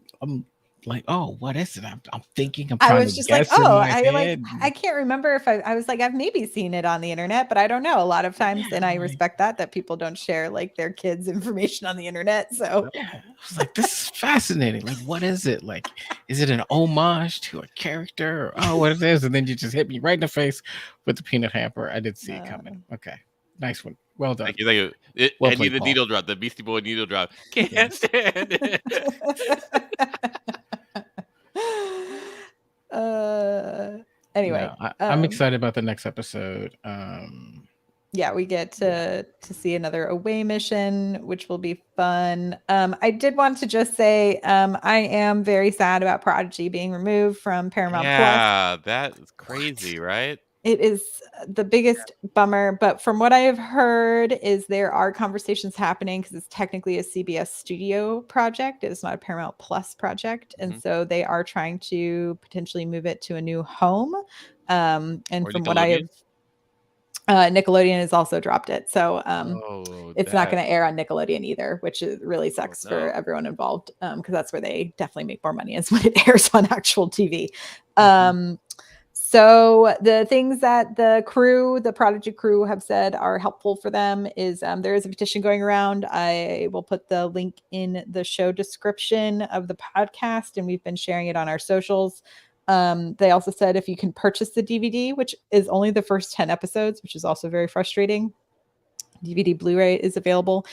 S2: oh, what is it? I'm thinking. I'm trying to guess in my head.
S1: I can't remember if I was like, I've maybe seen it on the internet, but I don't know. A lot of times, and I respect that people don't share like their kids' information on the internet. So
S2: I was like, this is fascinating. Like, what is it? Like, is it an homage to a character? Or, oh, what it is? And then you just hit me right in the face with the Peanut Hamper. I did see it coming. Okay, nice one. Well done.
S3: Thank you.
S2: Well
S3: and
S2: played,
S3: the
S2: Paul.
S3: needle drop, the Beastie Boy needle drop. Can't stand it.
S1: Anyway,
S2: no, I'm excited about the next episode.
S1: Yeah, we get to see another away mission, which will be fun. I did want to just say I am very sad about Prodigy being removed from Paramount Plus.
S3: Yeah, that is crazy, right?
S1: It is the biggest bummer, but from what I have heard is there are conversations happening because it's technically a CBS studio project. It is not a Paramount Plus project. And so they are trying to potentially move it to a new home. And
S3: or
S1: from what I have, Nickelodeon has also dropped it. So it's not going to air on Nickelodeon either, which really sucks for everyone involved because that's where they definitely make more money is when it airs on actual TV. So the things that the Prodigy crew have said are helpful for them is there is a petition going around. I will put the link in the show description of the podcast, and we've been sharing it on our socials. They also said if you can purchase the DVD, which is only the first 10 episodes, which is also very frustrating. DVD Blu-ray is available.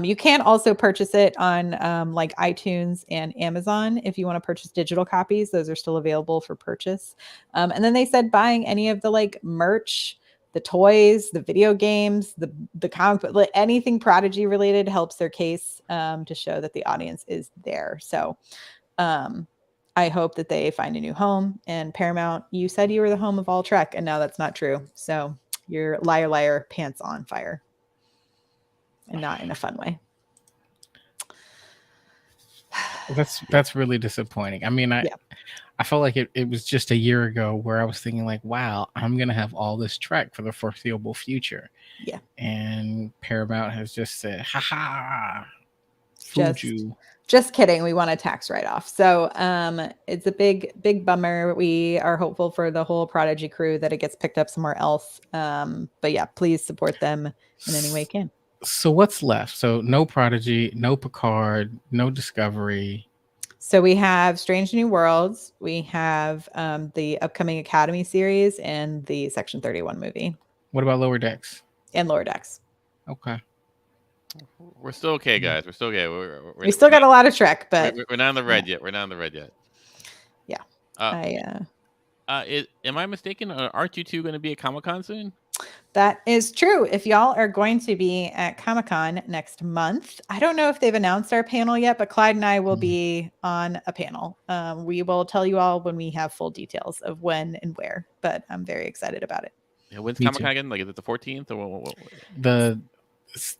S1: You can also purchase it on like iTunes and Amazon if you want to purchase digital copies. Those are still available for purchase. And then they said buying any of the like merch, the toys, the video games, the comic book, like anything Prodigy related helps their case to show that the audience is there. So I hope that they find a new home. And Paramount, you said you were the home of all Trek, and now that's not true. So you're liar, pants on fire. And not in a fun way.
S2: That's really disappointing. I mean, I felt like it was just a year ago where I was thinking like, wow, I'm gonna have all this Trek for the foreseeable future.
S1: Yeah.
S2: And Paramount has just said,
S1: just kidding. We want a tax write-off. So it's a big bummer. We are hopeful for the whole Prodigy crew that it gets picked up somewhere else. But yeah, please support them in any way you can.
S2: So what's left? So no Prodigy, no Picard, no Discovery.
S1: So we have Strange New Worlds. We have the upcoming Academy series and the Section 31 movie.
S2: What about Lower Decks?
S1: And Lower Decks.
S2: Okay.
S3: We're still okay, guys. We're still okay.
S1: We still got a lot of Trek, but
S3: we're not on the red yet. We're not on the red yet.
S1: Yeah.
S3: Am I mistaken? Aren't you two going to be at Comic-Con soon?
S1: That is true. If y'all are going to be at Comic-Con next month, I don't know if they've announced our panel yet, but Clyde and I will be on a panel. We will tell you all when we have full details of when and where, but I'm very excited about it.
S3: Yeah, when's Comic-Con again? Like, is it the 14th? Or what?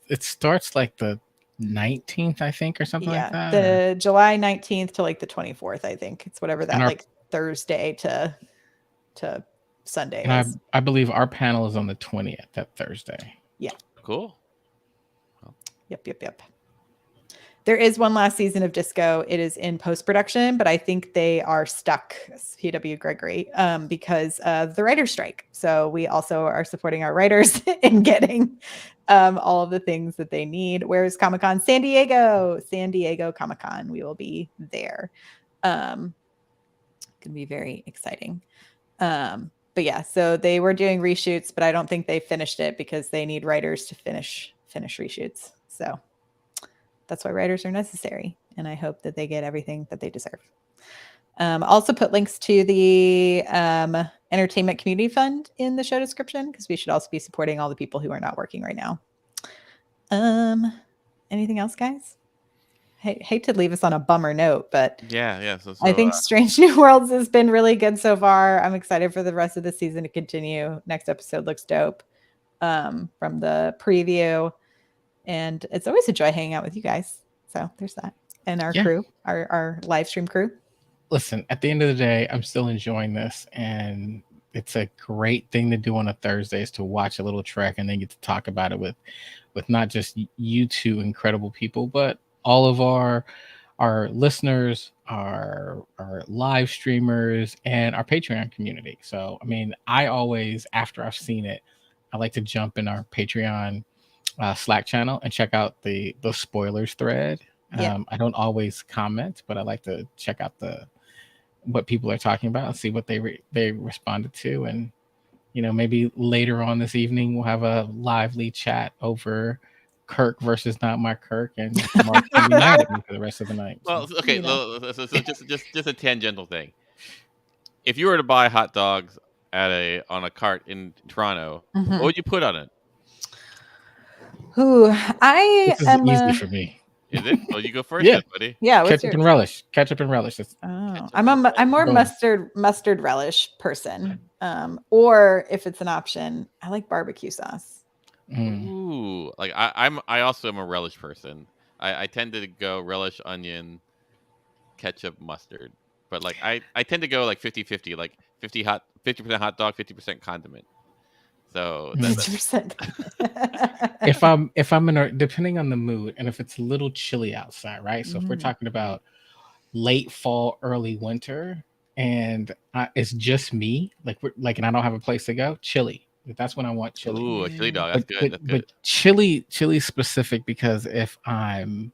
S2: It starts like the 19th, I think, or something like that.
S1: The July 19th to like the 24th, I think. It's whatever that like Thursday to Sunday
S2: and I believe our panel is on the 20th, that Thursday.
S1: Yeah.
S3: Cool.
S1: Yep. There is one last season of Disco. It is in post-production, but I think they are stuck, P.W. Gregory, because of the writer's strike. So we also are supporting our writers in getting all of the things that they need. Where's Comic-Con? San Diego Comic-Con. We will be there. Going to be very exciting. But yeah, so they were doing reshoots, but I don't think they finished it because they need writers to finish reshoots. So that's why writers are necessary. And I hope that they get everything that they deserve. Also put links to the Entertainment Community Fund in the show description, because we should also be supporting all the people who are not working right now. Anything else, guys? Hate to leave us on a bummer note, but
S3: yeah. So
S1: I think Strange New Worlds has been really good so far. I'm excited for the rest of the season to continue. Next episode looks dope from the preview. And it's always a joy hanging out with you guys. So there's that. And our crew, our live stream crew.
S2: Listen, at the end of the day, I'm still enjoying this. And it's a great thing to do on a Thursday, is to watch a little Trek and then get to talk about it with not just you two incredible people, but all of our listeners, our live streamers, and our Patreon community. So, I mean, I always, after I've seen it, I like to jump in our Patreon Slack channel and check out the spoilers thread. I don't always comment, but I like to check out what people are talking about and see what they responded to. And maybe later on this evening we'll have a lively chat over Kirk versus not my Kirk, and Mark can be mad at me for the rest of the night.
S3: Well, okay, so just a tangential thing. If you were to buy hot dogs on a cart in Toronto, what would you put on it?
S1: Ooh,
S2: this is easy for me.
S3: Is it? Well, you go first,
S2: yeah,
S3: buddy.
S1: Yeah,
S2: ketchup and relish. Ketchup and relish.
S1: I'm more mustard relish person. Or if it's an option, I like barbecue sauce.
S3: Ooh, like I also am a relish person. I tend to go relish, onion, ketchup, mustard. But like I tend to go like 50-50, like 50% hot dog, 50% condiment. So
S1: 50%.
S2: if I'm in depending on the mood, and if it's a little chilly outside, right? So if we're talking about late fall, early winter, and it's just me, and I don't have a place to go, chili. That's when I want chili.
S3: Ooh, a chili dog. That's good.
S2: But chili specific, because if I'm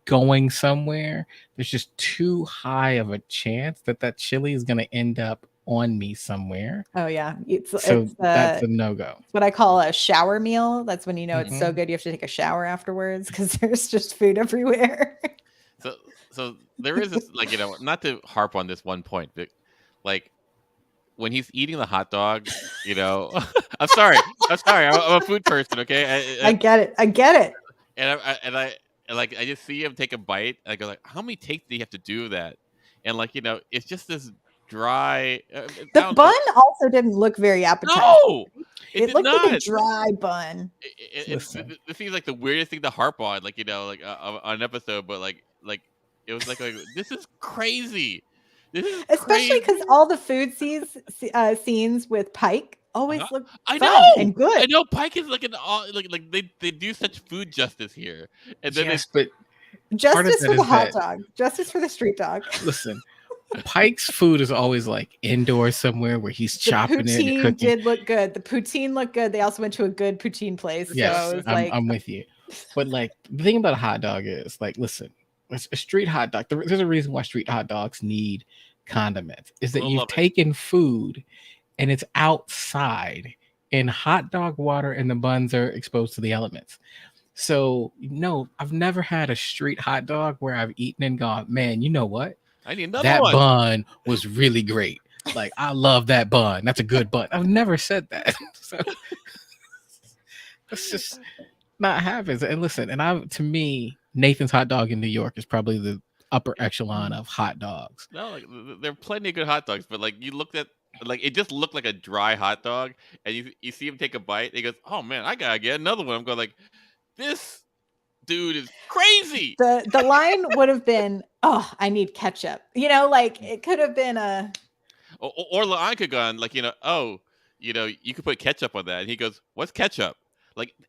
S2: going somewhere, there's just too high of a chance that chili is going to end up on me somewhere.
S1: Oh yeah,
S2: that's a no-go.
S1: It's what I call a shower meal. That's when it's so good you have to take a shower afterwards, because there's just food everywhere.
S3: So there is this, not to harp on this one point, but like when he's eating the hot dog, I'm sorry, I'm a food person, okay?
S1: I get it.
S3: And I just see him take a bite, and I go like, how many takes do you have to do that? And it's just this dry.
S1: The bun also didn't look very appetizing.
S3: No,
S1: it looked like a dry bun.
S3: It seems like the weirdest thing to harp on, on an episode, but like it was like this is crazy.
S1: Especially because all the food scenes with Pike always look fun and good.
S3: I know Pike is looking all like they do such food justice here, and then
S2: but
S1: justice for the hot dog, justice for the street dog.
S2: Listen, Pike's food is always like indoors somewhere where he's chopping it and cooking.
S1: Did look good. The poutine looked good. They also went to a good poutine place.
S2: Yes,
S1: so
S2: I'm with you. But the thing about a hot dog is listen, a street hot dog. There's a reason why street hot dogs need condiments. Is that you've taken food and it's outside in hot dog water, and the buns are exposed to the elements. So no, I've never had a street hot dog where I've eaten and gone, man, you know what?
S3: I need another
S2: that
S3: one.
S2: Bun was really great. I love that bun. That's a good bun. I've never said that. So that's just not happens. And listen, to me, Nathan's Hot Dog in New York is probably the upper echelon of hot dogs.
S3: No, there are plenty of good hot dogs, but you looked at it just looked like a dry hot dog, and you see him take a bite, and he goes, "Oh man, I gotta get another one." I'm going this dude is crazy.
S1: The line would have been, "Oh, I need ketchup." It could have been a.
S3: Or I could have gone "Oh, you could put ketchup on that," and he goes, "What's ketchup?"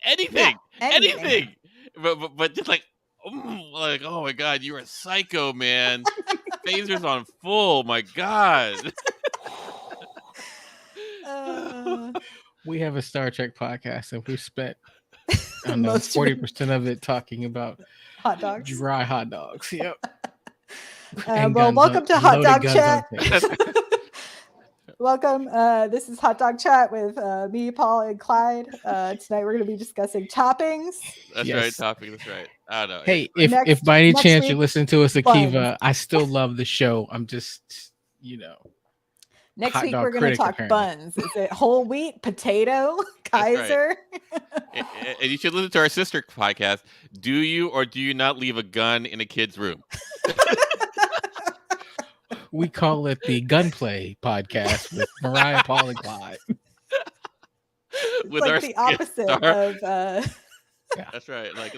S3: Anything, anything. but just like oh my god, you're a psycho, man. Phasers on full. My god.
S2: We have a Star Trek podcast, and we've spent I don't know
S1: Most of it
S2: 40% of it talking about
S1: hot dogs.
S2: dry hot dogs. Yep.
S1: Well,
S2: guns
S1: welcome to Hot
S2: loaded
S1: Dog
S2: guns
S1: Chat.
S2: on tape.
S1: Welcome. This is Hot Dog Chat with me, Paul, and Clyde. Tonight we're going to be discussing toppings.
S3: That's
S2: Yes.
S3: right, topping. That's right. I don't know.
S2: Hey,
S1: Next-
S2: if by any
S1: next
S2: chance you
S1: week,
S2: listen to us,
S1: buns.
S2: Akiva, I still love the show. I'm just,
S1: Next
S2: hot
S1: week
S2: dog
S1: we're going to
S2: critic,
S1: talk
S2: apparently.
S1: buns. Is it whole wheat, potato,
S3: right.
S1: Kaiser?
S3: And you should listen to our sister podcast. Do you or do you not leave a gun in a kid's room?
S2: We call it the Gunplay Podcast with Myrriah, Paul, and Clyde.
S1: It's
S3: With
S1: like
S3: our
S1: the
S3: guest
S1: opposite
S3: star.
S1: of
S3: That's right. Like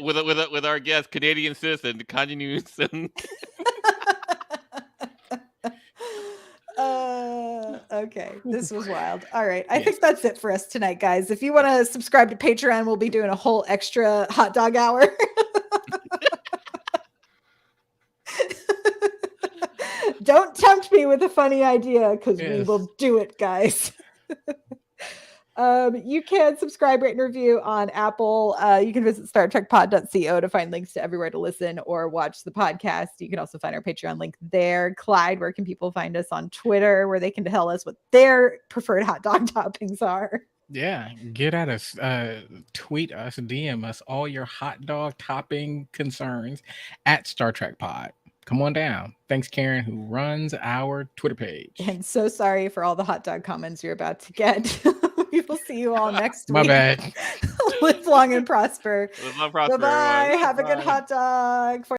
S3: with our guest, Canadian citizen, Kanye Newsom.
S1: okay, this was wild. All right, I think that's it for us tonight, guys. If you want to subscribe to Patreon, we'll be doing a whole extra hot dog hour. Don't tempt me with a funny idea, because we will do it, guys. You can subscribe, rate, and review on Apple. You can visit StarTrekPod.co to find links to everywhere to listen or watch the podcast. You can also find our Patreon link there. Clyde, where can people find us on Twitter, where they can tell us what their preferred hot dog toppings are?
S2: Yeah, get at us, tweet us, DM us all your hot dog topping concerns at Star Trek Pod. Come on down. Thanks, Karen, who runs our Twitter page.
S1: And so sorry for all the hot dog comments you're about to get. We will see you all next
S2: My
S1: week.
S2: bad.
S1: Live long and prosper.
S3: Live long, prosper,
S1: Bye-bye.
S3: everyone.
S1: Have a good
S2: Bye.
S1: hot dog.